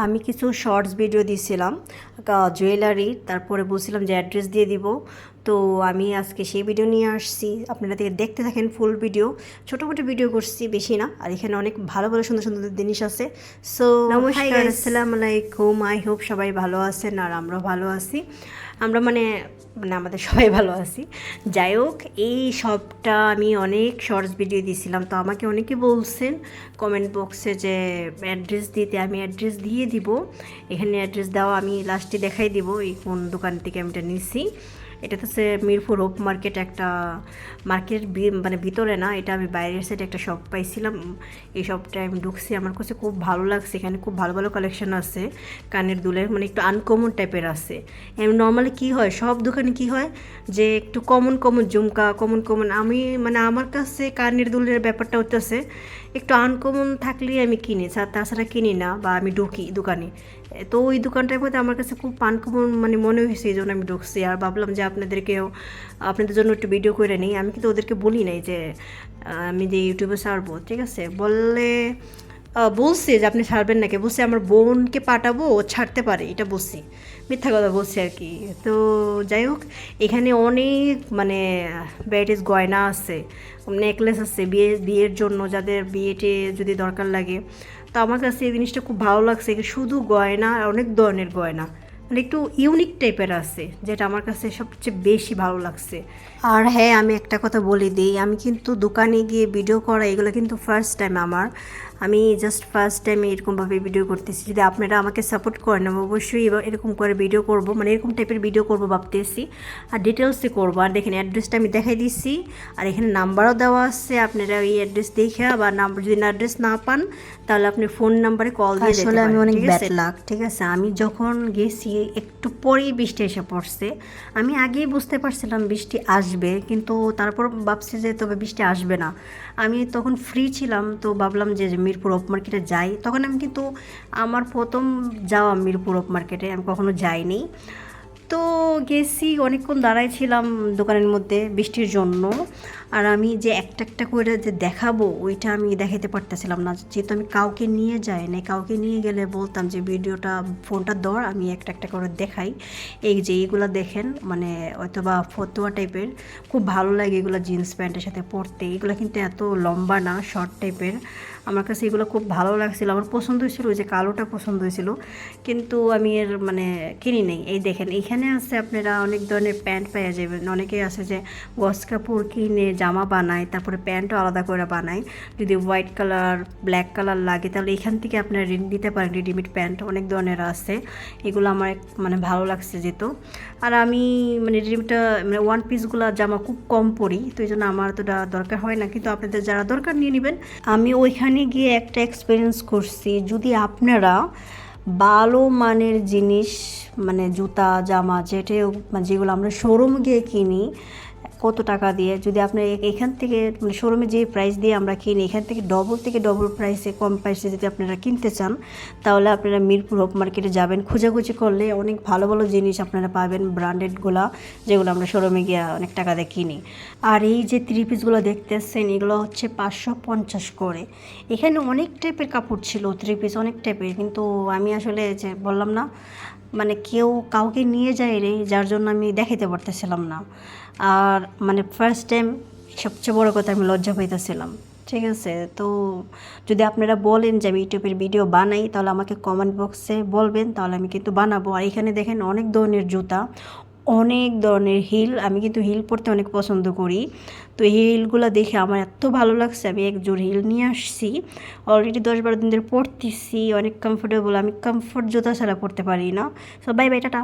আমি কিছু shorts video দিছিলাম জুয়েলারি, তারপরে বলছিলাম যে অ্যাড্রেস দিয়ে দিব। তো আমি আজকে সেই ভিডিও নিয়ে আসছি, আপনারা দেখতে থাকেন ফুল ভিডিও। ছোটো মোটো ভিডিও করছি, বেশি না। আর এখানে অনেক ভালো ভালো সুন্দর সুন্দর জিনিস আছে। সো নমস্কার, আসসালামু আলাইকুম। আই হোপ সবাই ভালো আছেন আর আমরাও ভালো আছি। আমরা মানে আমাদের সবাই ভালো আছি। যাই হোক, এই সবটা আমি অনেক শর্টস ভিডিও দিয়েছিলাম, তো আমাকে অনেকে বলছেন কমেন্ট বক্সে যে অ্যাড্রেস দিতে। আমি অ্যাড্রেস দিয়ে দিব, এখানে অ্যাড্রেস দেওয়া, আমি লাস্টে দেখাই দিব এই কোন দোকান থেকে আমি এটা নিছি। এটা তো হচ্ছে মিরপুর হোপ মার্কেট, একটা মার্কেট মানে ভিতরে না, এটা আমি বাইরের সাইডে একটা শপ পাইছিলাম। এই শপটায় আমি ঢুকছি, আমার কাছে খুব ভালো লাগছে। এখানে খুব ভালো ভালো কালেকশন আছে কানের দুলের, মানে একটু আনকমন টাইপের আছে। এমনি নর্মালি কী হয়, সব দোকানে কী হয় যে একটু কমন কমন ঝুমকা, কমন কমন। আমি মানে আমার কাছে কানের দুলের ব্যাপারটা হচ্ছে একটু আনকমন থাকলেই আমি কিনি, তাছাড়া কিনি না, বা আমি ঢুকি দোকানে। তো ওই দোকানটার মধ্যে আমার কাছে খুব আনকমন মানে মনে হয়েছে, এই জন্য আমি ঢুকছি। আর ভাবলাম যে আপনাদের জন্য একটু ভিডিও করে নিই। আমি কিন্তু ওদেরকে বলি নাই যে আমি যে ইউটিউবে ছাড়বো, ঠিক আছে। বলছে যে আপনি ছাড়বেন নাকি, বলছে আমার বোনকে পাঠাবো, ও ছাড়তে পারে, এটা বলছি। মিথ্যা কথা বলছি আর কি। তো যাই হোক, এখানে অনেক মানে ভ্যারাইটিস গয়না আছে, নেকলেস আছে বিয়ের জন্য, যাদের বিয়েতে যদি দরকার লাগে। তো আমার কাছে এই জিনিসটা খুব ভালো লাগছে, শুধু গয়না আর অনেক ধরনের গয়না, মানে একটু ইউনিক টাইপের আছে, যেটা আমার কাছে সবচেয়ে বেশি ভালো লাগছে। আর হ্যাঁ, আমি একটা কথা বলে দিই, আমি কিন্তু দোকানে গিয়ে ভিডিও করা এগুলো কিন্তু ফার্স্ট টাইম আমার। আমি জাস্ট ফার্স্ট টাইম এরকমভাবে ভিডিও করতেছি। যদি আপনারা আমাকে সাপোর্ট করেন, আমি অবশ্যই এরকম করে ভিডিও করব, মানে এরকম টাইপের ভিডিও করব ভাবতেছি। আর ডিটেলসে করবো। আর দেখেন অ্যাড্রেসটা আমি দেখাই দিচ্ছি, আর এখানে নাম্বারও দেওয়া আছে। আপনারা এই অ্যাড্রেস দেখে, বা নাম্বার যদি অ্যাড্রেস না পান তাহলে আপনি ফোন নাম্বারে কল দিয়ে যেতে পারেন। আসলে আমি অনেক ব্যাড লাক, ঠিক আছে। আমি যখন গেছি একটু পরেই বৃষ্টি এসে পড়ছে। আমি আগেই বুঝতে পারছিলাম বৃষ্টি আসবে, কিন্তু তারপর ভাবছি যে তবে বৃষ্টি আসবে না। আমি তখন ফ্রি ছিলাম, তো ভাবলাম যে মিরপুর অফ মার্কেটে যাই। তখন আমি কিন্তু আমার প্রথম যাওয়া মিরপুর অফ মার্কেটে, আমি কখনো যাইনি। তো গেছি, অনেকক্ষণ দাঁড়াই ছিলাম দোকানের মধ্যে বৃষ্টির জন্য। আর আমি যে একটা একটা করে যে দেখাবো, ওইটা আমি দেখাতে পারতেছিলাম না, যেহেতু আমি কাউকে নিয়ে যাই না। কাউকে নিয়ে গেলে বলতাম যে ভিডিওটা, ফোনটা ধর, আমি একটা একটা করে দেখাই। এই যে এইগুলো দেখেন, মানে হয়তো বা ফতুয়া টাইপের, খুব ভালো লাগে এগুলো জিন্স প্যান্টের সাথে পরতে। এগুলো কিন্তু এত লম্বা না, শর্ট টাইপের। আমার কাছে এগুলো খুব ভালো লাগছিলো, আমার পছন্দ হয়েছিল, ওই যে কালোটা পছন্দ হয়েছিল, কিন্তু আমি এর মানে কিনি নেই। এই দেখেন এখানে আছে, আপনারা অনেক ধরনের প্যান্ট পেয়ে যাবেন। অনেকেই আছে যে গস কাপড় কিনে জামা বানায়, তারপরে প্যান্টও আলাদা করে বানায়। যদি হোয়াইট কালার, ব্ল্যাক কালার লাগে, তাহলে এখান থেকে আপনারা নিতে পারেন রেডিমেড প্যান্ট, অনেক ধরনের আছে। এগুলো আমার মানে ভালো লাগছে যেত। আর আমি মানে রেডিমেডটা মানে ওয়ান পিসগুলো জামা খুব কম পরি, তো এই জন্য আমার তোটা দরকার হয় না, কিন্তু আপনাদের যারা দরকার নিয়ে নেবেন। আমি ওইখানে গিয়ে একটা এক্সপিরিয়েন্স করছি, যদি আপনারা ভালো মানের জিনিস, মানে জুতা জামা যেগুলো আমরা শোরুম গিয়ে কিনি কত টাকা দিয়ে, যদি আপনার এখান থেকে মানে শোরুমে যে প্রাইস দিয়ে আমরা কিনি, এখান থেকে ডবল থেকে ডবল প্রাইসে, কম প্রাইসে যদি আপনারা কিনতে চান, তাহলে আপনারা মিরপুর হোপ মার্কেটে যাবেন। খোঁজাখুঁজি করলে অনেক ভালো ভালো জিনিস আপনারা পাবেন, ব্র্যান্ডেডগুলো, যেগুলো আমরা শোরুমে গিয়ে অনেক টাকা দিয়ে কিনি। আর এই যে থ্রি পিসগুলো দেখতেছেন, এগুলো হচ্ছে 550 করে। এখানে অনেক টাইপের কাপড় ছিল, থ্রি পিস অনেক টাইপের, কিন্তু আমি আসলে যে বললাম না, মানে কাউকে নিয়ে যায়নি, যার জন্য আমি দেখাতে পারতেছিলাম না। আর মানে ফার্স্ট টাইম, সবচেয়ে বড় কথা, আমি লজ্জা পাইতেছিলাম, ঠিক আছে। তো যদি আপনারা বলেন যে আমি ইউটিউবের ভিডিও বানাই, তাহলে আমাকে কমেন্ট বক্সে বলবেন, তাহলে আমি কিন্তু বানাবো। আর এখানে দেখেন অনেক ধরনের জুতা, অনেক ধরনের হিল। আমি কিন্তু হিল পরতে অনেক পছন্দ করি, তো এই হিলগুলো দেখে আমার এত ভালো লাগছে, আমি এক জোড় হিল নিয়ে আসছি। অলরেডি 10-12 দিন ধরে পরতেছি, অনেক কমফোর্টেবল। আমি কমফোর্ট জুতা ছাড়া পরতে পারি না। So bye bye, tata.